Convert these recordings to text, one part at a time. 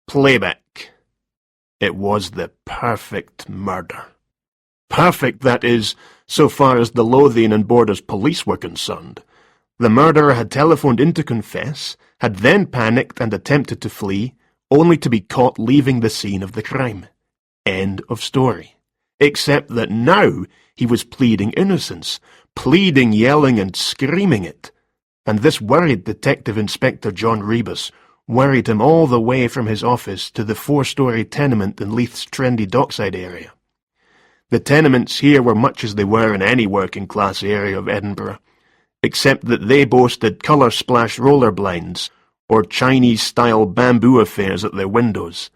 Playback. It was the perfect murder. Perfect, that is, so far as the Lothian and Borders police were concerned. The murderer had telephoned in to confess, had then panicked and attempted to flee, only to be caught leaving the scene of the crime. End of story. Except that now he was pleading innocence, pleading, yelling and screaming it. And this worried Detective Inspector John Rebus, worried him all the way from his office to the 4-storey tenement in Leith's trendy dockside area. The tenements here were much as they were in any working-class area of Edinburgh, except that they boasted colour-splashed roller blinds or Chinese-style bamboo affairs at their windows,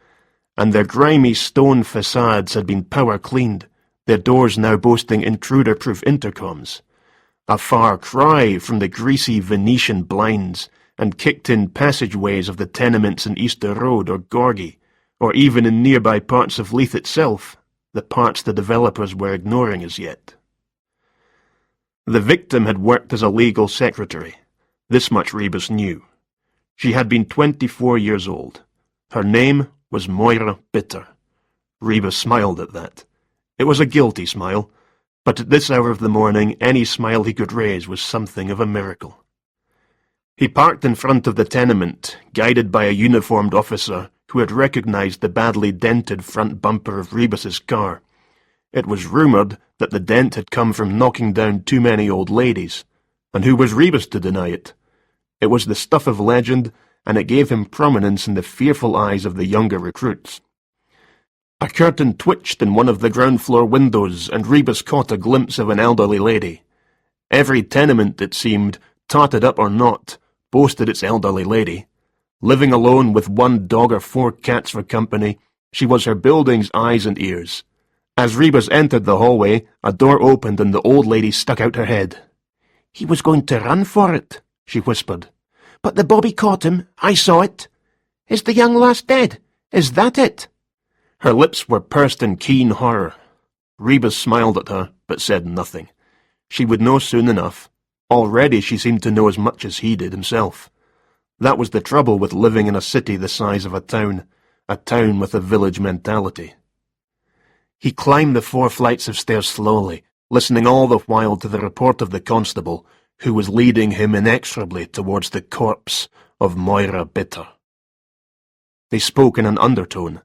and their grimy stone facades had been power-cleaned, their doors now boasting intruder-proof intercoms. A far cry from the greasy Venetian blinds and kicked-in passageways of the tenements in Easter Road or Gorgie, or even in nearby parts of Leith itself, the parts the developers were ignoring as yet. The victim had worked as a legal secretary. This much Rebus knew. She had been 24 years old. Her name was Moira Bitter. Rebus smiled at that. It was a guilty smile, but at this hour of the morning any smile he could raise was something of a miracle. He parked in front of the tenement, guided by a uniformed officer who had recognized the badly dented front bumper of Rebus's car. It was rumoured that the dent had come from knocking down too many old ladies, and who was Rebus to deny it? It was the stuff of legend, and it gave him prominence in the fearful eyes of the younger recruits. A curtain twitched in one of the ground-floor windows, and Rebus caught a glimpse of an elderly lady. Every tenement, it seemed, tarted up or not, boasted its elderly lady. Living alone with 1 dog or 4 cats for company, she was her building's eyes and ears. As Rebus entered the hallway, a door opened and the old lady stuck out her head. "He was going to run for it," she whispered. "But the bobby caught him. I saw it. Is the young lass dead? Is that it?" Her lips were pursed in keen horror. Rebus smiled at her, but said nothing. She would know soon enough. Already she seemed to know as much as he did himself. That was the trouble with living in a city the size of a town with a village mentality. He climbed the 4 flights of stairs slowly, listening all the while to the report of the constable, who was leading him inexorably towards the corpse of Moira Bitter. They spoke in an undertone.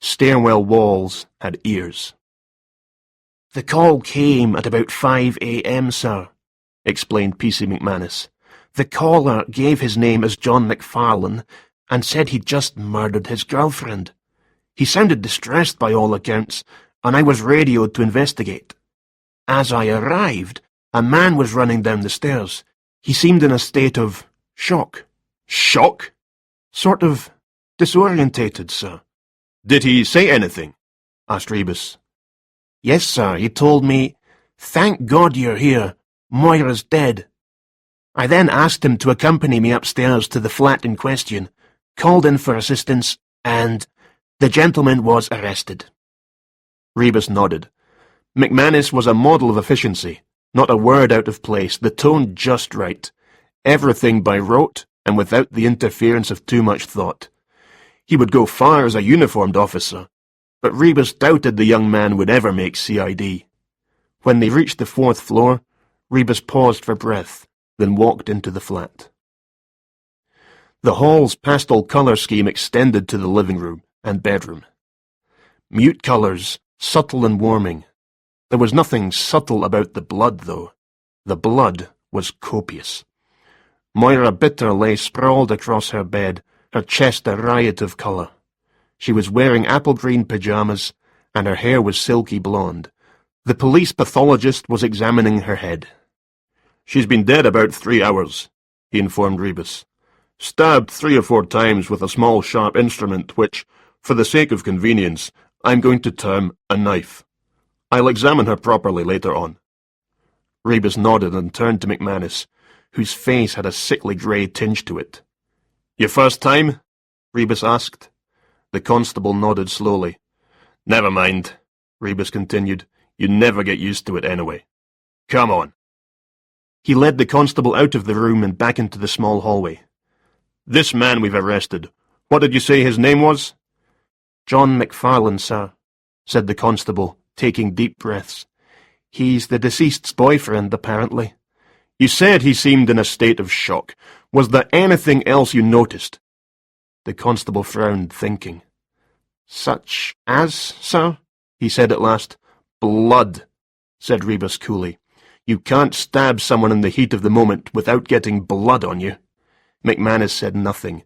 Stairwell walls had ears. "The call came at about 5 a.m., sir," explained P.C. McManus. "The caller gave his name as John McFarlane and said he'd just murdered his girlfriend. He sounded distressed by all accounts, and I was radioed to investigate. As I arrived, a man was running down the stairs. He seemed in a state of shock." "Shock?" "Sort of disorientated, sir." "Did he say anything?" asked Rebus. "Yes, sir, he told me, 'Thank God you're here. Moira's dead.' I then asked him to accompany me upstairs to the flat in question, called in for assistance, and the gentleman was arrested." Rebus nodded. McManus was a model of efficiency, not a word out of place, the tone just right, everything by rote and without the interference of too much thought. He would go far as a uniformed officer, but Rebus doubted the young man would ever make CID. When they reached the 4th floor, Rebus paused for breath, then walked into the flat. The hall's pastel colour scheme extended to the living room and bedroom. Mute colours, subtle and warming. There was nothing subtle about the blood, though. The blood was copious. Moira Bitter lay sprawled across her bed, her chest a riot of colour. She was wearing apple-green pyjamas, and her hair was silky blonde. The police pathologist was examining her head. "She's been dead about 3 hours, he informed Rebus. "Stabbed 3 or 4 times with a small sharp instrument which, for the sake of convenience, I'm going to term a knife. I'll examine her properly later on." Rebus nodded and turned to McManus, whose face had a sickly grey tinge to it. "Your first time?" Rebus asked. The constable nodded slowly. "Never mind," Rebus continued. "You never get used to it anyway. Come on." He led the constable out of the room and back into the small hallway. "This man we've arrested, what did you say his name was?" "John McFarlane, sir," said the constable, taking deep breaths. "He's the deceased's boyfriend, apparently." "You said he seemed in a state of shock. Was there anything else you noticed?" The constable frowned, thinking. "Such as, sir?" he said at last. "Blood," said Rebus coolly. "You can't stab someone in the heat of the moment without getting blood on you." McManus said nothing.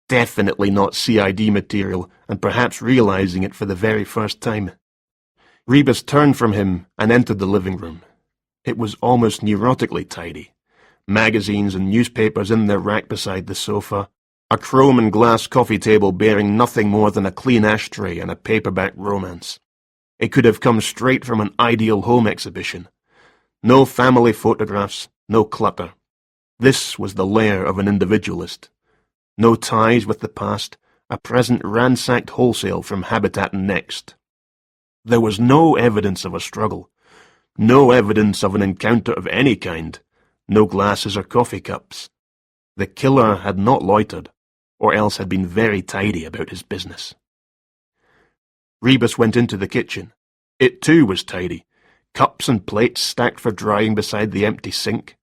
Definitely not CID material, and perhaps realizing it for the very first time. Rebus turned from him and entered the living room. It was almost neurotically tidy. Magazines and newspapers in their rack beside the sofa, a chrome and glass coffee table bearing nothing more than a clean ashtray and a paperback romance. It could have come straight from an ideal home exhibition. No family photographs, no clutter. This was the lair of an individualist. No ties with the past, a present ransacked wholesale from Habitat Next. There was no evidence of a struggle, no evidence of an encounter of any kind, no glasses or coffee cups. The killer had not loitered, or else had been very tidy about his business. Rebus went into the kitchen. It too was tidy, cups and plates stacked for drying beside the empty sink.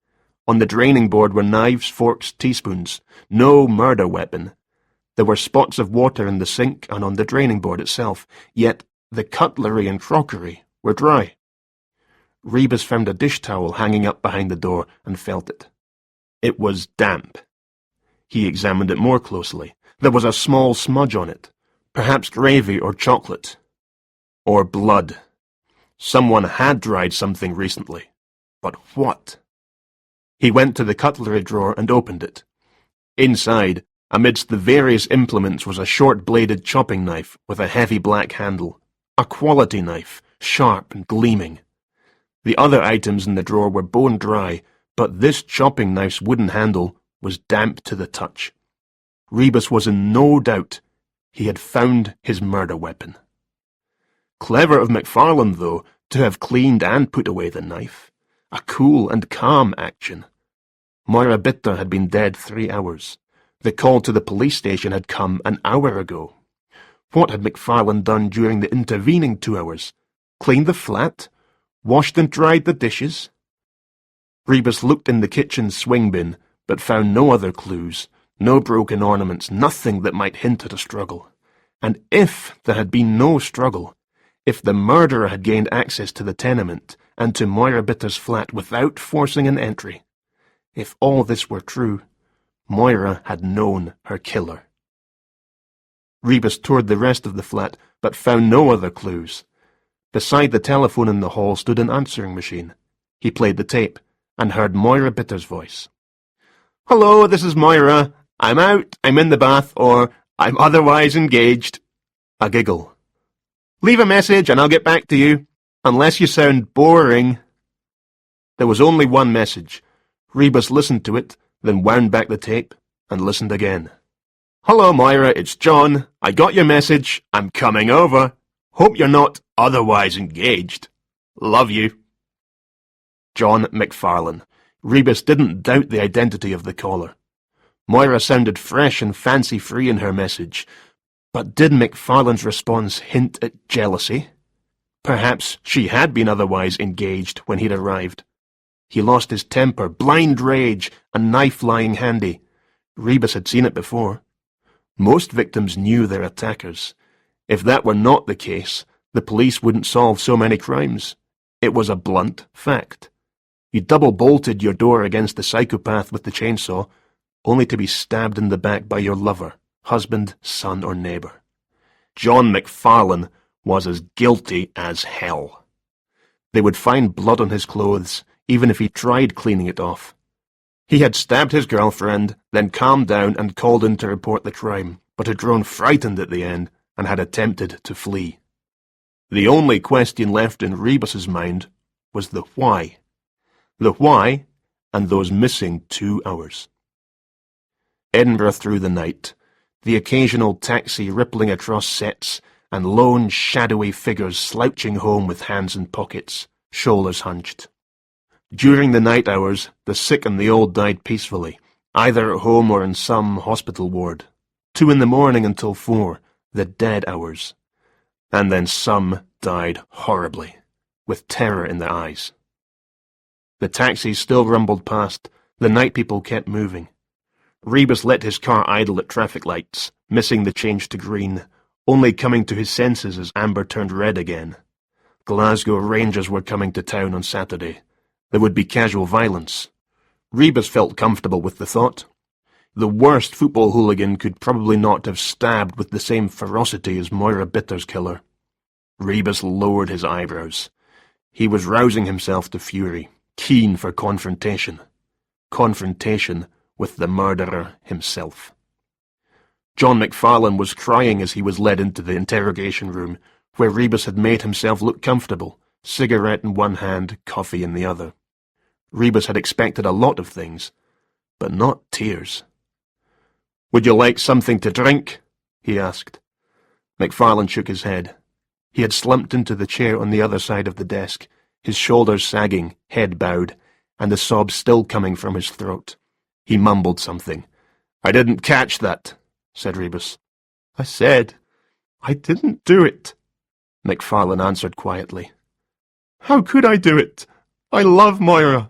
On the draining board were knives, forks, teaspoons. No murder weapon. There were spots of water in the sink and on the draining board itself, yet the cutlery and crockery were dry. Rebus found a dish towel hanging up behind the door and felt it. It was damp. He examined it more closely. There was a small smudge on it, perhaps gravy or chocolate. Or blood. Someone had dried something recently. But what? He went to the cutlery drawer and opened it. Inside, amidst the various implements, was a short-bladed chopping knife with a heavy black handle. A quality knife, sharp and gleaming. The other items in the drawer were bone-dry, but this chopping knife's wooden handle was damp to the touch. Rebus was in no doubt. He had found his murder weapon. Clever of McFarlane, though, to have cleaned and put away the knife. A cool and calm action. Moira Bitter had been dead 3 hours. The call to the police station had come an hour ago. What had McFarlane done during the intervening 2 hours? Cleaned the flat? Washed and dried the dishes? Rebus looked in the kitchen swing bin, but found no other clues, no broken ornaments, nothing that might hint at a struggle. And if there had been no struggle, if the murderer had gained access to the tenement and to Moira Bitter's flat without forcing an entry, if all this were true, Moira had known her killer. Rebus toured the rest of the flat, but found no other clues. Beside the telephone in the hall stood an answering machine. He played the tape, and heard Moira Bitter's voice. "Hello, this is Moira. I'm out, I'm in the bath, or I'm otherwise engaged." A giggle. "Leave a message and I'll get back to you, unless you sound boring." There was only one message. Rebus listened to it, then wound back the tape, and listened again. "Hello, Moira, it's John. I got your message. I'm coming over. Hope you're not otherwise engaged. Love you." John McFarlane. Rebus didn't doubt the identity of the caller. Moira sounded fresh and fancy-free in her message, but did McFarlane's response hint at jealousy? Perhaps she had been otherwise engaged when he'd arrived. He lost his temper, blind rage, a knife lying handy. Rebus had seen it before. Most victims knew their attackers. If that were not the case, the police wouldn't solve so many crimes. It was a blunt fact. You double-bolted your door against the psychopath with the chainsaw, only to be stabbed in the back by your lover, husband, son, or neighbour. John McFarlane was as guilty as hell. They would find blood on his clothes, even if he tried cleaning it off. He had stabbed his girlfriend, then calmed down and called in to report the crime, but had grown frightened at the end and had attempted to flee. The only question left in Rebus's mind was the why. The why, and those missing 2 hours. Edinburgh through the night, the occasional taxi rippling across sets, and lone, shadowy figures slouching home with hands in pockets, shoulders hunched. During the night hours, the sick and the old died peacefully, either at home or in some hospital ward. 2 in the morning until 4, the dead hours. And then some died horribly, with terror in their eyes. The taxis still rumbled past. The night people kept moving. Rebus let his car idle at traffic lights, missing the change to green, only coming to his senses as amber turned red again. Glasgow Rangers were coming to town on Saturday. There would be casual violence. Rebus felt comfortable with the thought. The worst football hooligan could probably not have stabbed with the same ferocity as Moira Bitter's killer. Rebus lowered his eyebrows. He was rousing himself to fury, keen for confrontation. Confrontation with the murderer himself. John McFarlane was crying as he was led into the interrogation room, where Rebus had made himself look comfortable, cigarette in one hand, coffee in the other. Rebus had expected a lot of things, but not tears. "Would you like something to drink?" he asked. McFarlane shook his head. He had slumped into the chair on the other side of the desk, his shoulders sagging, head bowed, and the sobs still coming from his throat. He mumbled something. "I didn't catch that," said Rebus. "I said I didn't do it," McFarlane answered quietly. "How could I do it? I love Moira."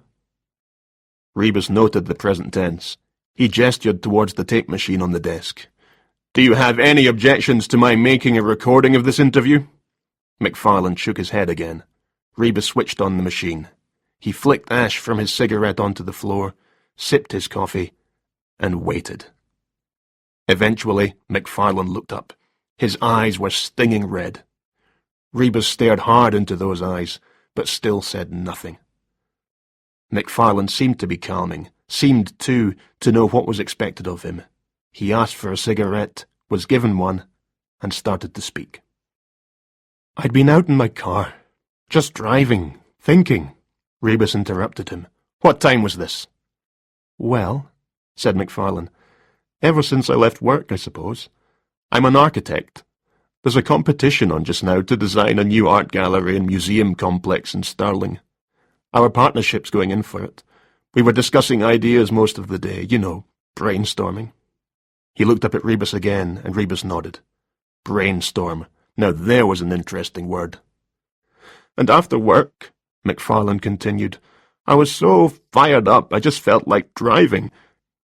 Rebus noted the present tense. He gestured towards the tape machine on the desk. "Do you have any objections to my making a recording of this interview?" McFarlane shook his head again. Rebus switched on the machine. He flicked ash from his cigarette onto the floor, sipped his coffee, and waited. Eventually, McFarlane looked up. His eyes were stinging red. Rebus stared hard into those eyes, but still said nothing. McFarlane seemed to be calming, seemed, too, to know what was expected of him. He asked for a cigarette, was given one, and started to speak. "I'd been out in my car, just driving, thinking." Rebus interrupted him. "What time was this?" "Well," said McFarlane, "ever since I left work, I suppose. I'm an architect. There's a competition on just now to design a new art gallery and museum complex in Stirling. Our partnership's going in for it. We were discussing ideas most of the day, you know, brainstorming." He looked up at Rebus again, and Rebus nodded. Brainstorm. Now there was an interesting word. "And after work," McFarlane continued, "I was so fired up I just felt like driving,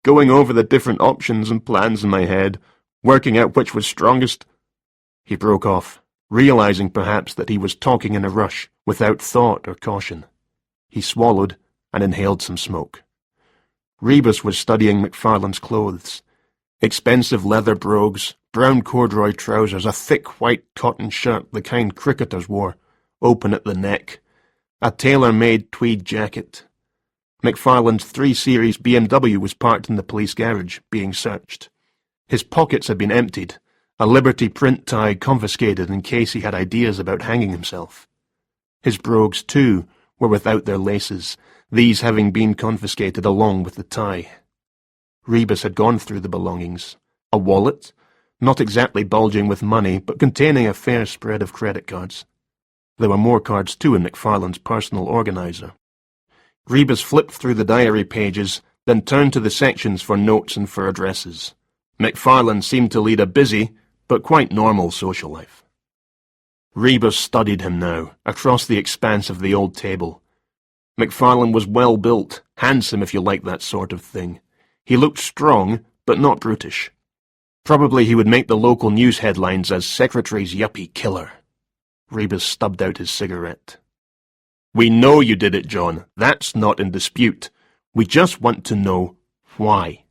going over the different options and plans in my head, working out which was strongest." He broke off, realizing perhaps that he was talking in a rush, without thought or caution. He swallowed and inhaled some smoke. Rebus was studying McFarlane's clothes. Expensive leather brogues, brown corduroy trousers, a thick white cotton shirt, the kind cricketers wore, open at the neck, a tailor-made tweed jacket. McFarlane's 3 Series BMW was parked in the police garage, being searched. His pockets had been emptied, a Liberty print tie confiscated in case he had ideas about hanging himself. His brogues, too, were without their laces, these having been confiscated along with the tie. Rebus had gone through the belongings. A wallet, not exactly bulging with money, but containing a fair spread of credit cards. There were more cards too in McFarlane's personal organizer. Rebus flipped through the diary pages, then turned to the sections for notes and for addresses. McFarlane seemed to lead a busy, but quite normal social life. Rebus studied him now, across the expanse of the old table. McFarlane was well built, handsome if you like that sort of thing. He looked strong, but not brutish. Probably he would make the local news headlines as Secretary's yuppie killer. Rebus stubbed out his cigarette. "We know you did it, John. That's not in dispute. We just want to know why."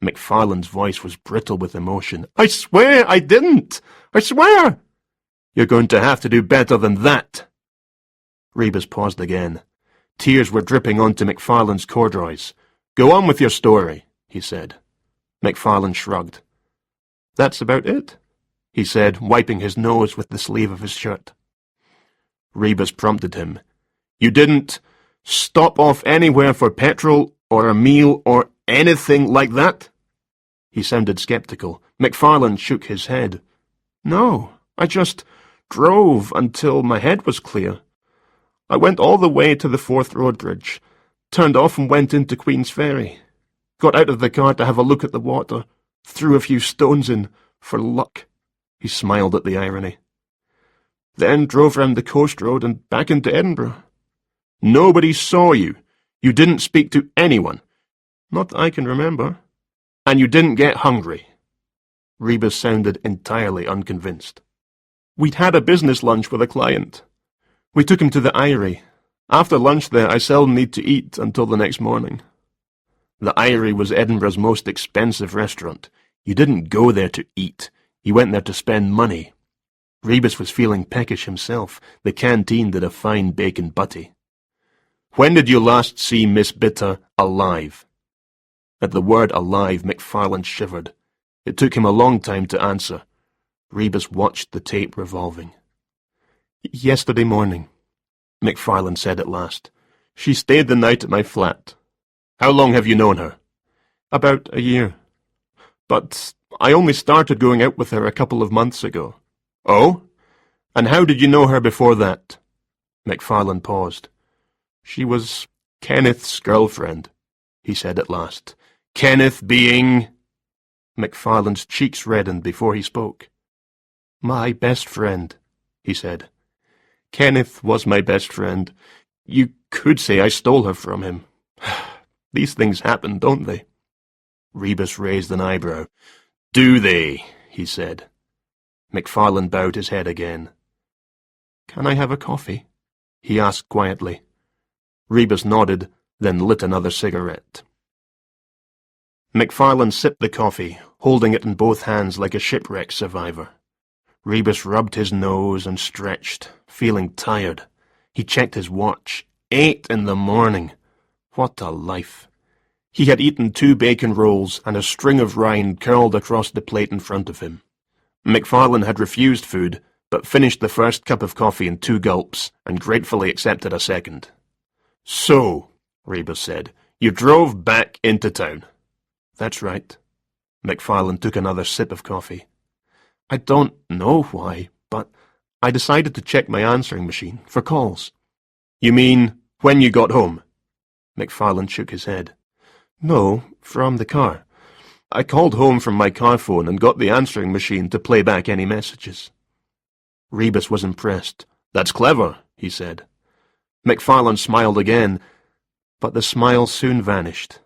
McFarlane's voice was brittle with emotion. "I swear I didn't! I swear!" "You're going to have to do better than that." Rebus paused again. Tears were dripping onto McFarlane's corduroys. "Go on with your story," he said. McFarlane shrugged. "That's about it," he said, wiping his nose with the sleeve of his shirt. Rebus prompted him. "You didn't stop off anywhere for petrol or a meal or anything like that?" He sounded sceptical. McFarlane shook his head. "No, I just drove until my head was clear. I went all the way to the Forth Road Bridge, turned off and went into Queen's Ferry. Got out of the car to have a look at the water, threw a few stones in, for luck." He smiled at the irony. then drove round the coast road and back into Edinburgh. Nobody saw you. You didn't speak to anyone. Not that I can remember. And you didn't get hungry. Rebus sounded entirely unconvinced. We'd had a business lunch with a client. We took him to the Eyrie. After lunch there, I seldom need to eat until the next morning. The Eyrie was Edinburgh's most expensive restaurant. You didn't go there to eat. You went there to spend money. Rebus was feeling peckish himself. The canteen did a fine bacon butty. When did you last see Miss Bitter alive? At the word alive, McFarlane shivered. It took him a long time to answer. Rebus watched the tape revolving. Yesterday morning, McFarlane said at last. She stayed the night at my flat. How long have you known her? About a year. But I only started going out with her a couple of months ago. Oh? And how did you know her before that? McFarlane paused. She was Kenneth's girlfriend, he said at last. Kenneth being... McFarlane's cheeks reddened before he spoke. My best friend, he said. Kenneth was my best friend. You could say I stole her from him. These things happen, don't they? Rebus raised an eyebrow. Do they? He said. McFarlane bowed his head again. Can I have a coffee? He asked quietly. Rebus nodded, then lit another cigarette. McFarlane sipped the coffee, holding it in both hands like a shipwreck survivor. Rebus rubbed his nose and stretched, feeling tired. He checked his watch. 8 in the morning. What a life. He had eaten 2 bacon rolls, and a string of rind curled across the plate in front of him. McFarlane had refused food, but finished the first cup of coffee in 2 gulps, and gratefully accepted a second. So, Rebus said, you drove back into town. That's right. McFarlane took another sip of coffee. I don't know why, but I decided to check my answering machine for calls. You mean when you got home? McFarlane shook his head. No, from the car. I called home from my car phone and got the answering machine to play back any messages. Rebus was impressed. That's clever, he said. McFarlane smiled again, but the smile soon vanished.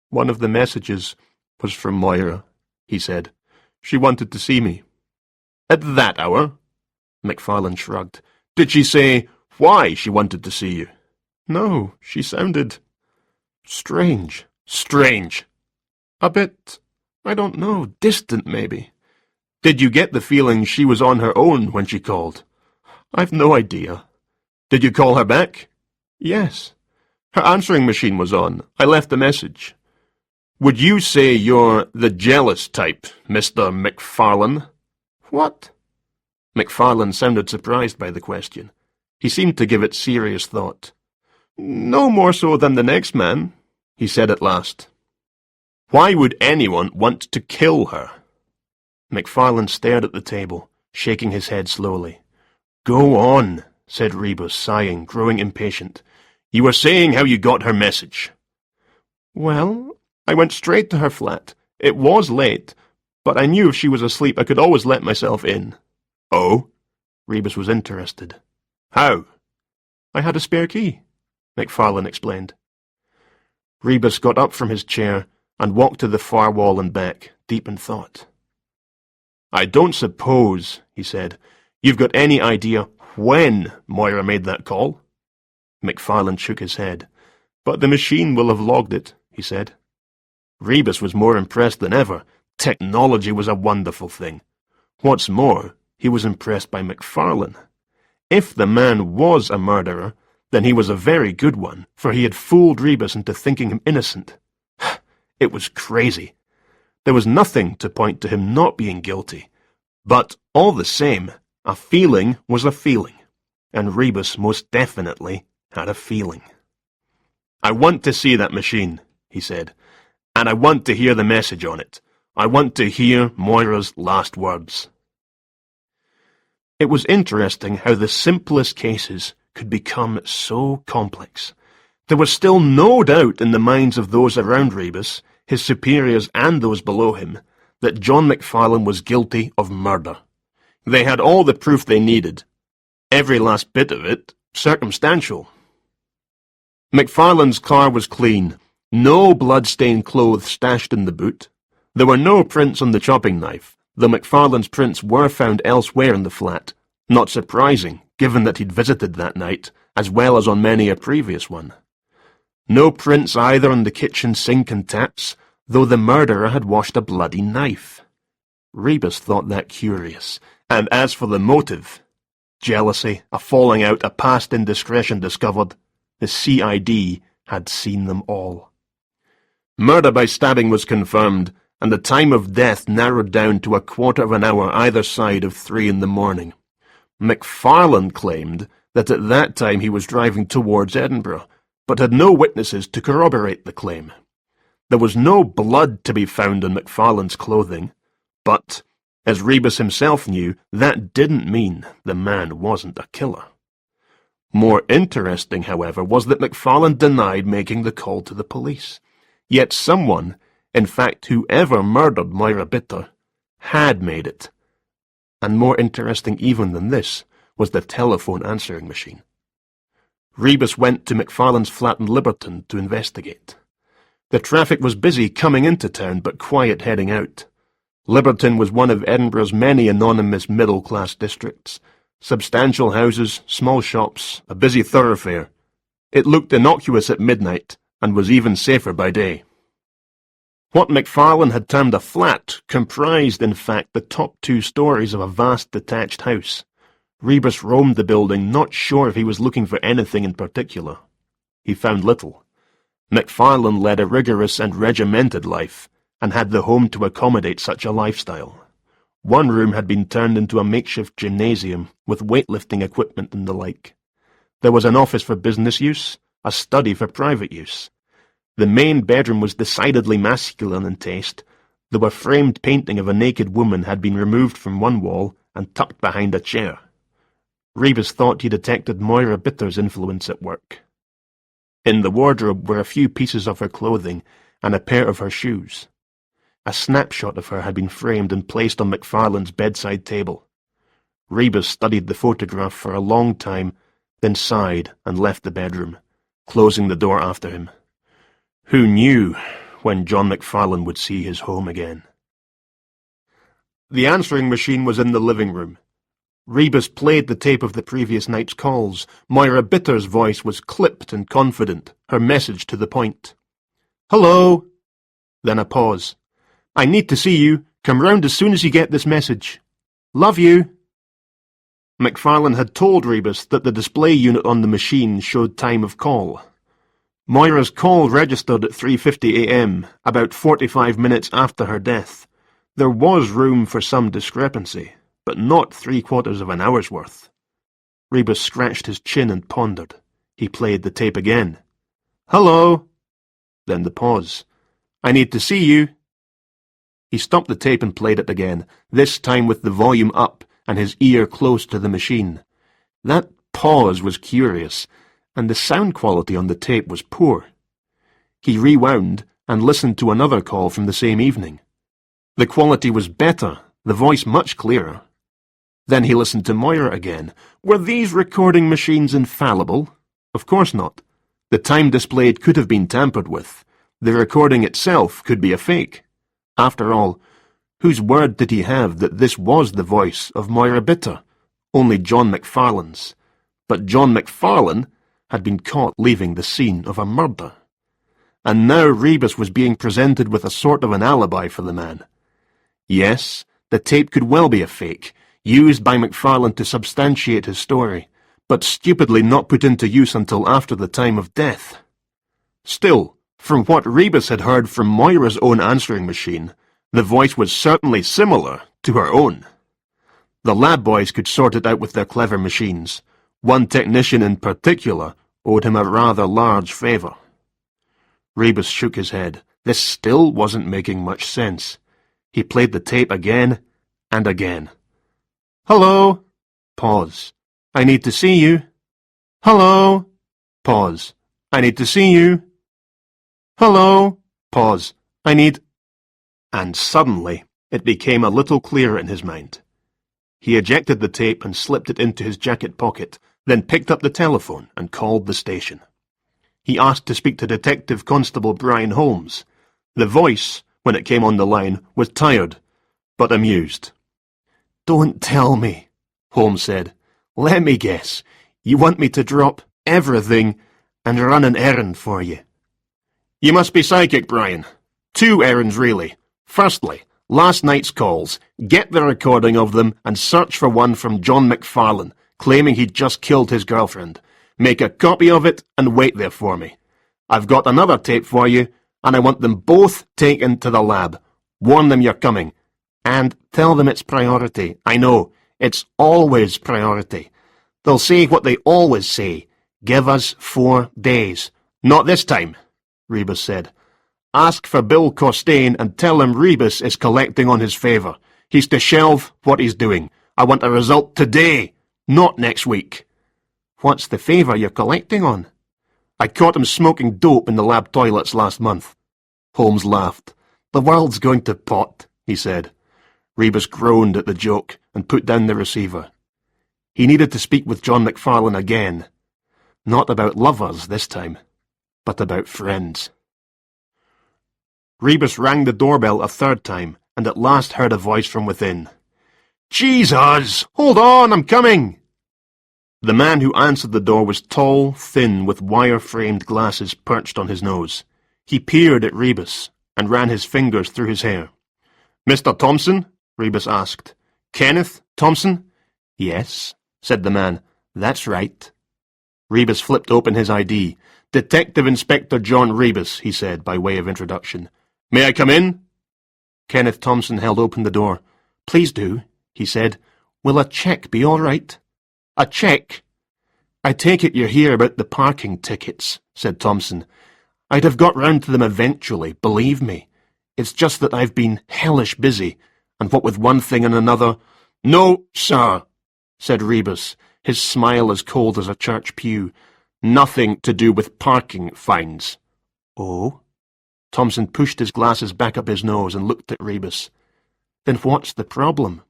One of the messages was from Moira, he said. She wanted to see me. At that hour? McFarlane shrugged. Did she say why she wanted to see you? No, she sounded strange. Strange. A bit, I don't know, distant maybe. Did you get the feeling she was on her own when she called? I've no idea. Did you call her back? Yes. Her answering machine was on. I left a message. Would you say you're the jealous type, Mr. McFarlane? What? McFarlane sounded surprised by the question. He seemed to give it serious thought. No more so than the next man, he said at last. Why would anyone want to kill her? McFarlane stared at the table, shaking his head slowly. Go on, said Rebus, sighing, growing impatient. You were saying how you got her message. Well, I went straight to her flat. It was late, but I knew if she was asleep I could always let myself in. Oh? Rebus was interested. How? I had a spare key, McFarlane explained. Rebus got up from his chair and walked to the far wall and back, deep in thought. I don't suppose, he said, you've got any idea when Moira made that call? McFarlane shook his head. But the machine will have logged it, he said. Rebus was more impressed than ever. Technology was a wonderful thing. What's more, he was impressed by McFarlane. If the man was a murderer, then he was a very good one, for he had fooled Rebus into thinking him innocent. It was crazy. There was nothing to point to him not being guilty. But, all the same, a feeling was a feeling, and Rebus most definitely had a feeling. I want to see that machine, he said, and I want to hear the message on it. I want to hear Moira's last words. It was interesting how the simplest cases could become so complex. There was still no doubt in the minds of those around Rebus, his superiors and those below him, that John McFarlane was guilty of murder. They had all the proof they needed, Every last bit of it circumstantial. McFarlane's car was clean. No blood-stained clothes stashed in the boot. There were no prints on the chopping knife, though McFarlane's prints were found elsewhere in the flat. Not surprising, given that he'd visited that night, as well as on many a previous one. No prints either on the kitchen sink and taps, though the murderer had washed a bloody knife. Rebus thought that curious, and as for the motive, jealousy, a falling out, a past indiscretion discovered, the CID had seen them all. Murder by stabbing was confirmed, and the time of death narrowed down to a quarter of an hour either side of 3 in the morning. McFarlane claimed that at that time he was driving towards Edinburgh, but had no witnesses to corroborate the claim. There was no blood to be found on McFarlane's clothing, but, as Rebus himself knew, that didn't mean the man wasn't a killer. More interesting, however, was that McFarlane denied making the call to the police. Yet someone, in fact whoever murdered Moira Bitter, had made it. And more interesting even than this was the telephone answering machine. Rebus went to McFarlane's flat in Liberton to investigate. The traffic was busy coming into town but quiet heading out. Liberton was one of Edinburgh's many anonymous middle-class districts. Substantial houses, small shops, a busy thoroughfare. It looked innocuous at midnight, and was even safer by day. What McFarlane had termed a flat comprised, in fact, the top 2 stories of a vast detached house. Rebus roamed the building, not sure if he was looking for anything in particular. He found little. McFarlane led a rigorous and regimented life, and had the home to accommodate such a lifestyle. One room had been turned into a makeshift gymnasium, with weightlifting equipment and the like. There was an office for business use, a study for private use. The main bedroom was decidedly masculine in taste, though a framed painting of a naked woman had been removed from one wall and tucked behind a chair. Rebus thought he detected Moira Bitter's influence at work. In the wardrobe were a few pieces of her clothing and a pair of her shoes. A snapshot of her had been framed and placed on McFarlane's bedside table. Rebus studied the photograph for a long time, then sighed and left the bedroom, closing the door after him. Who knew when John McFarlane would see his home again? The answering machine was in the living room. Rebus played the tape of the previous night's calls. Moira Bitter's voice was clipped and confident, her message to the point. "Hello." Then a pause. "I need to see you. Come round as soon as you get this message. Love you." McFarlane had told Rebus that the display unit on the machine showed time of call. Moira's call registered at 3:50 a.m., about 45 minutes after her death. There was room for some discrepancy, but not 3/4 of an hour's worth. Rebus scratched his chin and pondered. He played the tape again. "Hello." Then the pause. "I need to see you." He stopped the tape and played it again, this time with the volume up and his ear close to the machine. That pause was curious, and the sound quality on the tape was poor. He rewound and listened to another call from the same evening. The quality was better, the voice much clearer. Then he listened to Moira again. Were these recording machines infallible? Of course not. The time displayed could have been tampered with. The recording itself could be a fake. After all, whose word did he have that this was the voice of Moira Bitter? Only John McFarlane's. But John McFarlane had been caught leaving the scene of a murder. And now Rebus was being presented with a sort of an alibi for the man. Yes, the tape could well be a fake, used by McFarlane to substantiate his story, but stupidly not put into use until after the time of death. Still, from what Rebus had heard from Moira's own answering machine, the voice was certainly similar to her own. The lab boys could sort it out with their clever machines. One technician in particular owed him a rather large favour. Rebus shook his head. This still wasn't making much sense. He played the tape again and again. "Hello." Pause. "I need to see you." "Hello." Pause. "I need to see you." "Hello." Pause. "I need—" And suddenly it became a little clearer in his mind. He ejected the tape and slipped it into his jacket pocket, then picked up the telephone and called the station. He asked to speak to Detective Constable Brian Holmes. The voice, when it came on the line, was tired, but amused. "Don't tell me," Holmes said. "Let me guess. You want me to drop everything and run an errand for you." "You must be psychic, Brian. 2 errands, really. Firstly, last night's calls. Get the recording of them and search for one from John McFarlane, claiming he'd just killed his girlfriend. Make a copy of it and wait there for me. I've got another tape for you, and I want them both taken to the lab. Warn them you're coming. And tell them it's priority. I know, it's always priority. They'll say what they always say. Give us 4 days. Not this time," Rebus said. "Ask for Bill Costain and tell him Rebus is collecting on his favour. He's to shelve what he's doing. I want a result today, not next week." "What's the favour you're collecting on?" "I caught him smoking dope in the lab toilets last month." Holmes laughed. "The world's going to pot," he said. Rebus groaned at the joke and put down the receiver. He needed to speak with John McFarlane again. Not about lovers this time, but about friends. Rebus rang the doorbell a 3rd time, and at last heard a voice from within. "Jesus! Hold on, I'm coming!" The man who answered the door was tall, thin, with wire-framed glasses perched on his nose. He peered at Rebus and ran his fingers through his hair. "Mr. Thompson?" Rebus asked. "Kenneth Thompson?" "Yes," said the man. "That's right." Rebus flipped open his ID. "Detective Inspector John Rebus," he said, by way of introduction. "May I come in?" Kenneth Thompson held open the door. "Please do," he said. "Will a cheque be all right?" "A cheque?" "I take it you're here about the parking tickets," said Thompson. "I'd have got round to them eventually, believe me. It's just that I've been hellish busy, and what with one thing and another—" "No, sir," said Rebus, his smile as cold as a church pew. "Nothing to do with parking fines." "Oh?" Thompson pushed his glasses back up his nose and looked at Rebus. "Then what's the problem?"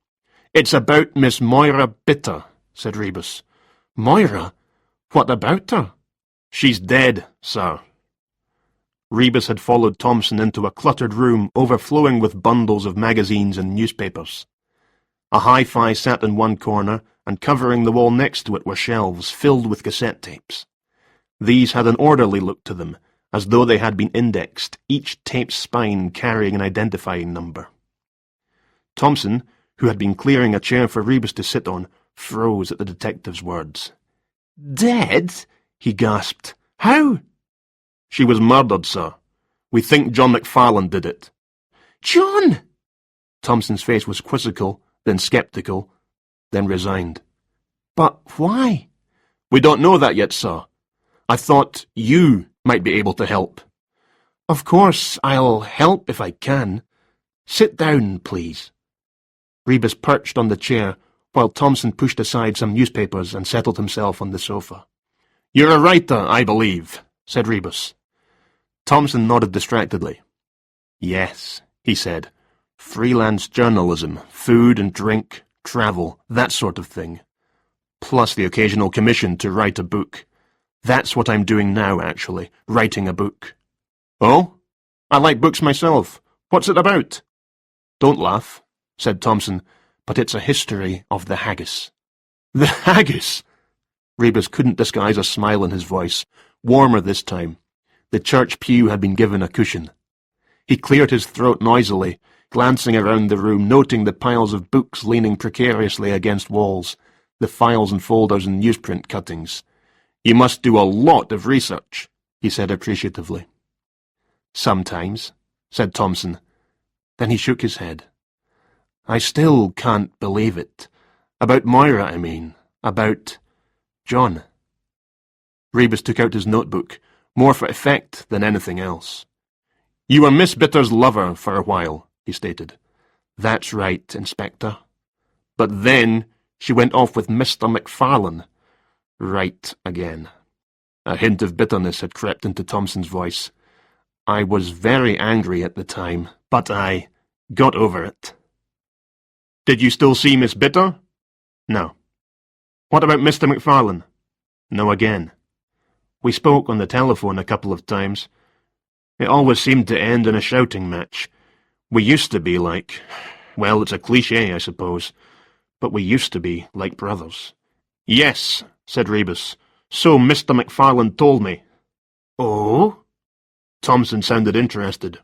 "It's about Miss Moira Bitter," said Rebus. "Moira? What about her?" "She's dead, sir." Rebus had followed Thompson into a cluttered room overflowing with bundles of magazines and newspapers. A hi-fi sat in one corner, and covering the wall next to it were shelves filled with cassette tapes. These had an orderly look to them, as though they had been indexed, each tape's spine carrying an identifying number. Thompson, who had been clearing a chair for Rebus to sit on, froze at the detective's words. "Dead?" he gasped. "How?" "She was murdered, sir. We think John McFarlane did it." "John!" Thompson's face was quizzical, then sceptical, then resigned. "But why?" "We don't know that yet, sir. I thought you might be able to help." "Of course, I'll help if I can. Sit down, please." Rebus perched on the chair, while Thompson pushed aside some newspapers and settled himself on the sofa. "You're a writer, I believe," said Rebus. Thompson nodded distractedly. "Yes," he said. "Freelance journalism, food and drink, travel, that sort of thing. Plus the occasional commission to write a book. That's what I'm doing now, actually, writing a book." "Oh? I like books myself. What's it about?" "Don't laugh," said Thompson, "but it's a history of the haggis." "The haggis?" Rebus couldn't disguise a smile in his voice, warmer this time. The church pew had been given a cushion. He cleared his throat noisily, glancing around the room, noting the piles of books leaning precariously against walls, the files and folders and newsprint cuttings. "You must do a lot of research," he said appreciatively. "Sometimes," said Thompson. Then he shook his head. "I still can't believe it. About Moira, I mean. About John." Rebus took out his notebook, more for effect than anything else. "You were Miss Bitter's lover for a while," he stated. "That's right, Inspector. But then she went off with Mr. McFarlane." "Right again." A hint of bitterness had crept into Thompson's voice. "I was very angry at the time, but I got over it." "Did you still see Miss Bitter?" No. What about Mr. McFarlane? No again. We spoke on the telephone a couple of times. It always seemed to end in a shouting match. We used to be like... Well, it's a cliché, I suppose. But we used to be like brothers. Yes, said Rebus. So Mr. McFarlane told me. Oh? Thompson sounded interested.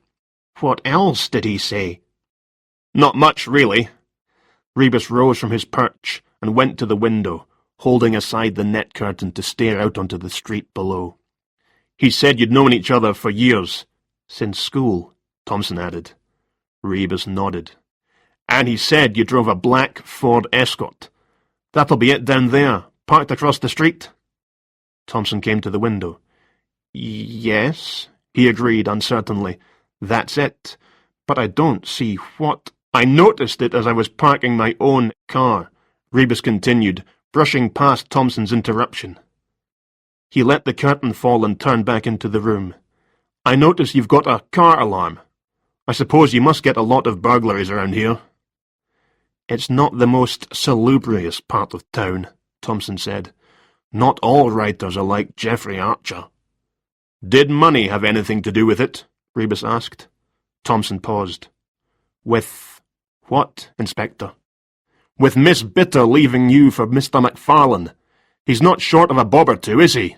What else did he say? Not much, really. Rebus rose from his perch and went to the window, holding aside the net curtain to stare out onto the street below. He said you'd known each other for years. Since school, Thompson added. Rebus nodded. And he said you drove a black Ford Escort. That'll be it down there, parked across the street. Thompson came to the window. Yes, he agreed uncertainly. That's it. But I don't see what... I noticed it as I was parking my own car, Rebus continued, brushing past Thompson's interruption. He let the curtain fall and turned back into the room. I notice you've got a car alarm. I suppose you must get a lot of burglaries around here. It's not the most salubrious part of town, Thompson said. Not all writers are like Geoffrey Archer. Did money have anything to do with it? Rebus asked. Thompson paused. With what, Inspector? With Miss Bitter leaving you for Mr. McFarlane. He's not short of a bob or two, is he?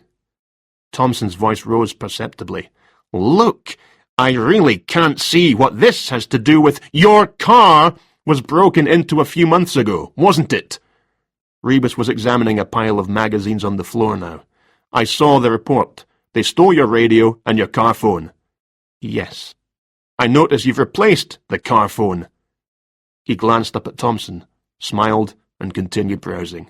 Thompson's voice rose perceptibly. Look, I really can't see what this has to do with... Your car was broken into a few months ago, wasn't it? Rebus was examining a pile of magazines on the floor now. I saw the report. They stole your radio and your car phone. Yes. I notice you've replaced the car phone. He glanced up at Thompson, smiled, and continued browsing.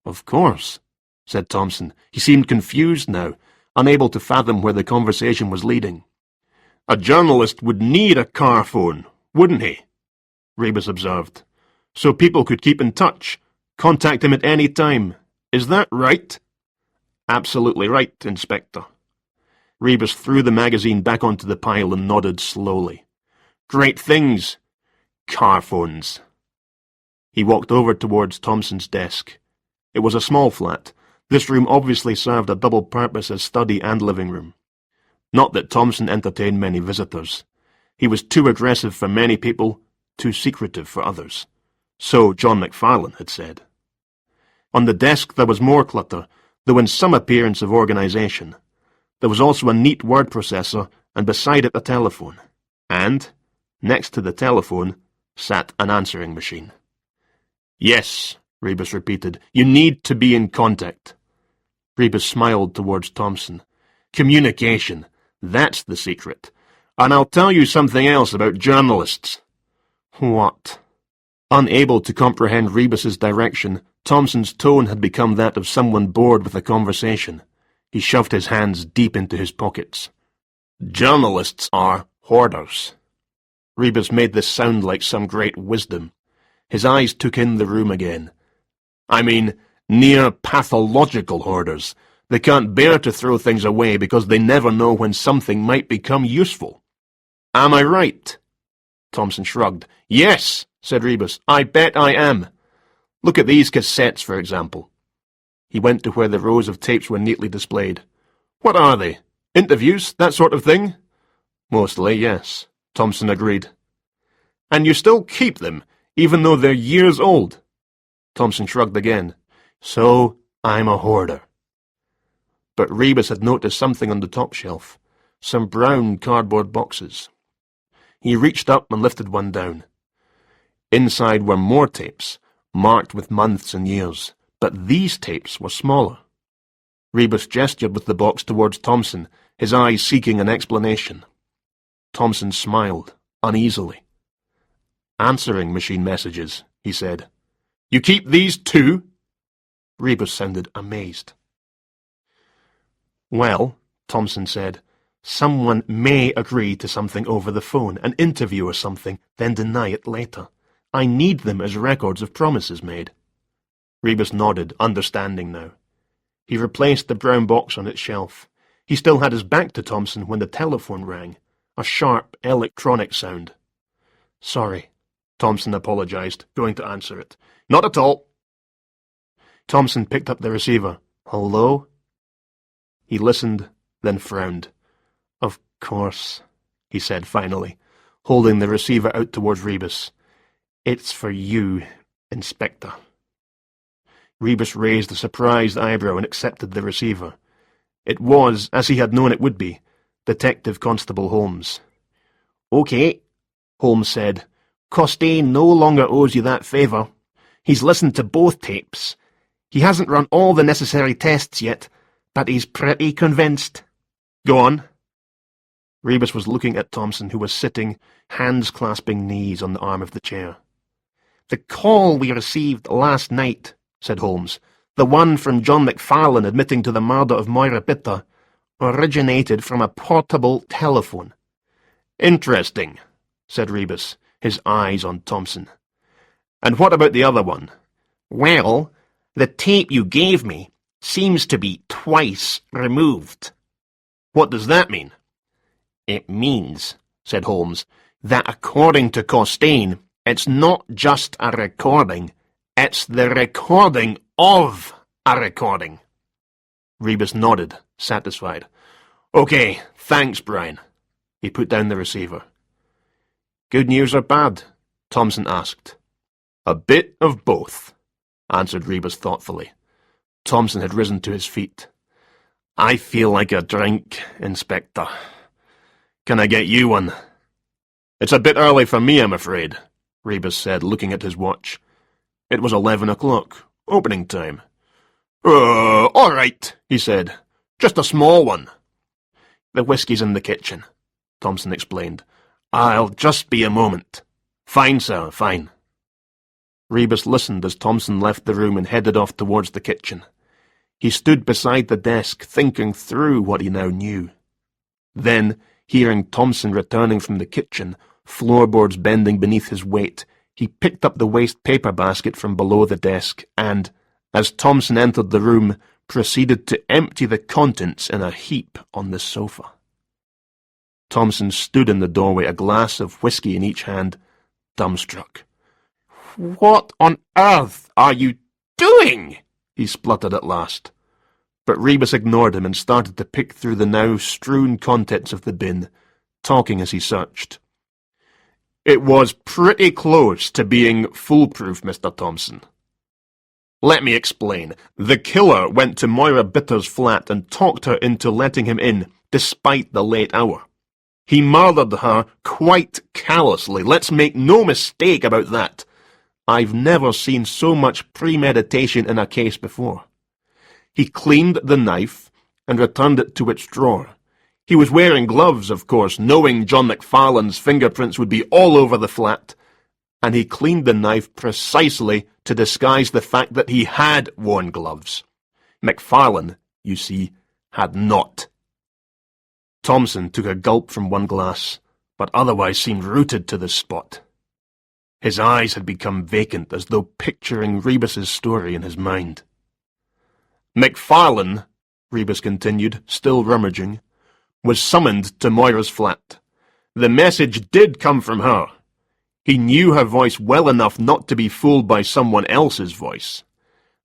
Of course, said Thompson. He seemed confused now, unable to fathom where the conversation was leading. A journalist would need a car phone, wouldn't he? Rebus observed. So people could keep in touch, contact him at any time. Is that right? Absolutely right, Inspector. Rebus threw the magazine back onto the pile and nodded slowly. Great things. Car phones. He walked over towards Thompson's desk. It was a small flat. This room obviously served a double purpose as study and living room. Not that Thompson entertained many visitors. He was too aggressive for many people, too secretive for others. So John McFarlane had said. On the desk there was more clutter, though in some appearance of organisation. There was also a neat word processor, and beside it a telephone. And, next to the telephone, sat an answering machine. Yes, Rebus repeated, you need to be in contact. Rebus smiled towards Thompson. Communication, that's the secret. And I'll tell you something else about journalists. What? Unable to comprehend Rebus's direction, Thompson's tone had become that of someone bored with a conversation. He shoved his hands deep into his pockets. Journalists are hoarders. Rebus made this sound like some great wisdom. His eyes took in the room again. I mean, near pathological hoarders. They can't bear to throw things away because they never know when something might become useful. Am I right? Thompson shrugged. Yes, said Rebus. I bet I am. Look at these cassettes, for example. He went to where the rows of tapes were neatly displayed. What are they? Interviews, that sort of thing? Mostly, yes, Thompson agreed. And you still keep them, even though they're years old? Thompson shrugged again. So, I'm a hoarder. But Rebus had noticed something on the top shelf, some brown cardboard boxes. He reached up and lifted one down. Inside were more tapes, marked with months and years, but these tapes were smaller. Rebus gestured with the box towards Thompson, his eyes seeking an explanation. Thompson smiled, uneasily. Answering machine messages, he said. You keep these too? Rebus sounded amazed. Well, Thompson said, someone may agree to something over the phone, an interview or something, then deny it later. I need them as records of promises made. Rebus nodded, understanding now. He replaced the brown box on its shelf. He still had his back to Thompson when the telephone rang, a sharp, electronic sound. Sorry, Thompson apologized, going to answer it. Not at all. Thompson picked up the receiver. "Hello?" He listened, then frowned. "Of course," he said finally, holding the receiver out towards Rebus. "It's for you, Inspector." Rebus raised a surprised eyebrow and accepted the receiver. It was, as he had known it would be, Detective Constable Holmes. "Okay," Holmes said. "Costain no longer owes you that favour. He's listened to both tapes. He hasn't run all the necessary tests yet, but he's pretty convinced." "Go on." Rebus was looking at Thompson, who was sitting, hands clasping knees on the arm of the chair. "The call we received last night," said Holmes, "the one from John McFarlane admitting to the murder of Moira Bitter, originated from a portable telephone." "Interesting," said Rebus, his eyes on Thompson. "And what about the other one?" "Well, the tape you gave me seems to be twice removed." "What does that mean?" "It means," said Holmes, "that according to Costain, it's not just a recording, it's the recording of a recording." Rebus nodded, satisfied. "Okay, thanks, Brian." He put down the receiver. "Good news or bad?" Thompson asked. "A bit of both," answered Rebus thoughtfully. Thompson had risen to his feet. "I feel like a drink, Inspector. Can I get you one?" "It's a bit early for me, I'm afraid," Rebus said, looking at his watch. It was 11 o'clock, opening time. All right," he said. "Just a small one." "The whiskey's in the kitchen," Thompson explained. "I'll just be a moment." "Fine, sir, fine." Rebus listened as Thompson left the room and headed off towards the kitchen. He stood beside the desk, thinking through what he now knew. Then, hearing Thompson returning from the kitchen, floorboards bending beneath his weight, he picked up the waste paper basket from below the desk and, as Thompson entered the room, proceeded to empty the contents in a heap on the sofa. Thompson stood in the doorway, a glass of whiskey in each hand, dumbstruck. "What on earth are you doing?" he spluttered at last. But Rebus ignored him and started to pick through the now strewn contents of the bin, talking as he searched. "It was pretty close to being foolproof, Mr. Thompson. Let me explain. The killer went to Moira Bitter's flat and talked her into letting him in, despite the late hour. He murdered her quite callously. Let's make no mistake about that. I've never seen so much premeditation in a case before. He cleaned the knife and returned it to its drawer. He was wearing gloves, of course, knowing John McFarlane's fingerprints would be all over the flat, and he cleaned the knife precisely to disguise the fact that he had worn gloves. McFarlane, you see, had not." Thompson took a gulp from one glass, but otherwise seemed rooted to the spot. His eyes had become vacant, as though picturing Rebus's story in his mind. "McFarlane," Rebus continued, still rummaging, "was summoned to Moira's flat. The message did come from her. He knew her voice well enough not to be fooled by someone else's voice.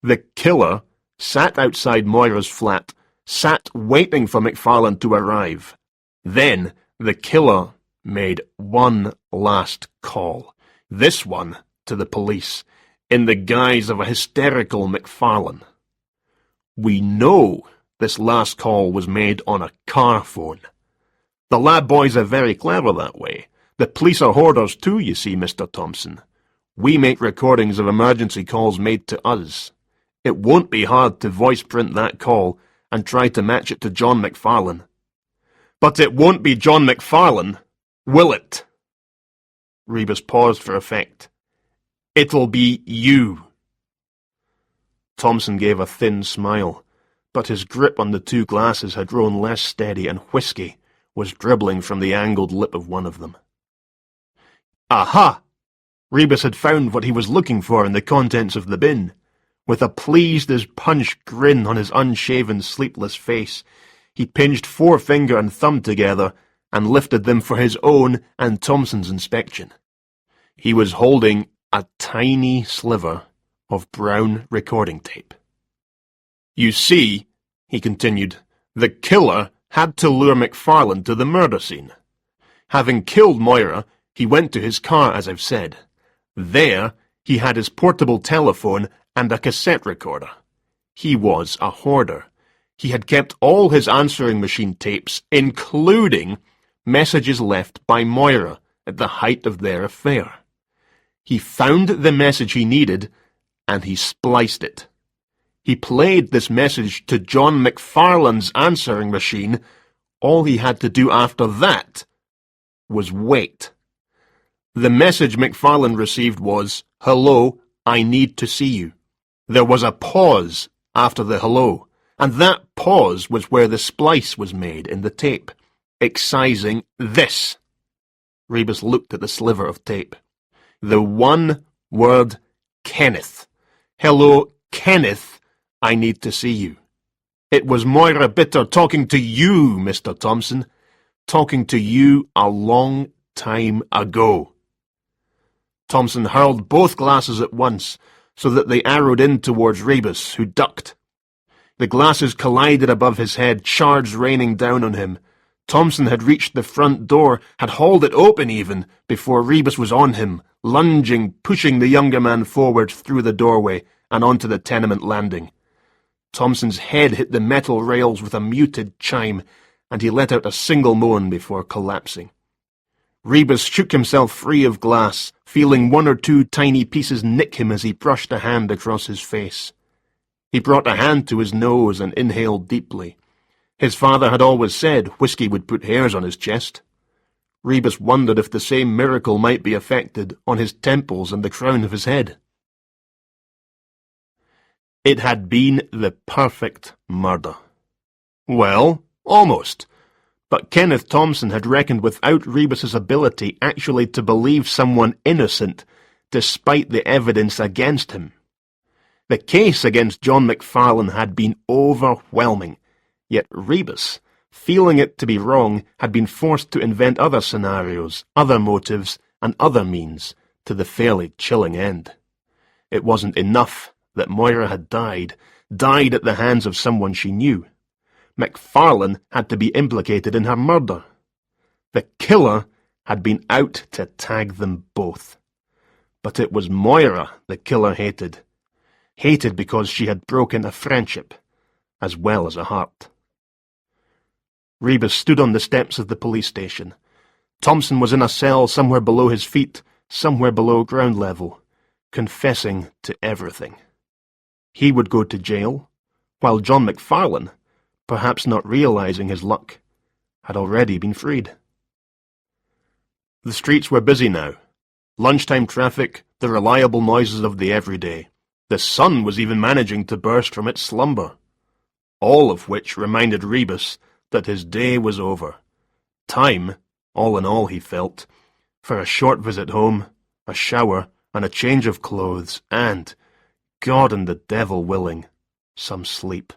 The killer sat outside Moira's flat, sat waiting for McFarlane to arrive. Then the killer made one last call. This one to the police, in the guise of a hysterical McFarlane. We know this last call was made on a car phone. The lab boys are very clever that way. The police are hoarders too, you see, Mr. Thompson. We make recordings of emergency calls made to us. It won't be hard to voice print that call and try to match it to John McFarlane. But it won't be John McFarlane, will it?" Rebus paused for effect. "It'll be you." Thompson gave a thin smile, but his grip on the two glasses had grown less steady, and whiskey was dribbling from the angled lip of one of them. Aha! Rebus had found what he was looking for in the contents of the bin. With a pleased-as-punch grin on his unshaven, sleepless face, he pinched forefinger and thumb together and lifted them for his own and Thompson's inspection. He was holding a tiny sliver of brown recording tape. You see, he continued, the killer had to lure McFarlane to the murder scene. Having killed Moira, he went to his car, as I've said. There, he had his portable telephone and a cassette recorder. He was a hoarder. He had kept all his answering machine tapes, including messages left by Moira at the height of their affair. He found the message he needed, and he spliced it. He played this message to John McFarlane's answering machine. All he had to do after that was wait. The message McFarlane received was, "Hello, I need to see you." There was a pause after the hello, and that pause was where the splice was made in the tape, excising this. Rebus looked at the sliver of tape. The one word Kenneth. "Hello, Kenneth, I need to see you." It was Moira Bitter talking to you, Mr. Thompson. Talking to you a long time ago. Thompson hurled both glasses at once, so that they arrowed in towards Rebus, who ducked. The glasses collided above his head, shards raining down on him. Thompson had reached the front door, had hauled it open even, before Rebus was on him, lunging, pushing the younger man forward through the doorway and onto the tenement landing. Thompson's head hit the metal rails with a muted chime, and he let out a single moan before collapsing. Rebus shook himself free of glass, feeling one or two tiny pieces nick him as he brushed a hand across his face. He brought a hand to his nose and inhaled deeply. His father had always said whiskey would put hairs on his chest. Rebus wondered if the same miracle might be effected on his temples and the crown of his head. It had been the perfect murder. Well, almost. But Kenneth Thompson had reckoned without Rebus's ability actually to believe someone innocent, despite the evidence against him. The case against John McFarlane had been overwhelming, yet Rebus, feeling it to be wrong, had been forced to invent other scenarios, other motives, and other means, to the fairly chilling end. It wasn't enough that Moira had died at the hands of someone she knew. McFarlane had to be implicated in her murder. The killer had been out to tag them both. But it was Moira the killer hated. Hated because she had broken a friendship, as well as a heart. Rebus stood on the steps of the police station. Thompson was in a cell somewhere below his feet, somewhere below ground level, confessing to everything. He would go to jail, while John McFarlane, perhaps not realizing his luck, had already been freed. The streets were busy now. Lunchtime traffic, the reliable noises of the everyday. The sun was even managing to burst from its slumber. All of which reminded Rebus that his day was over. Time, all in all he felt, for a short visit home, a shower, and a change of clothes, and, God and the devil willing, some sleep.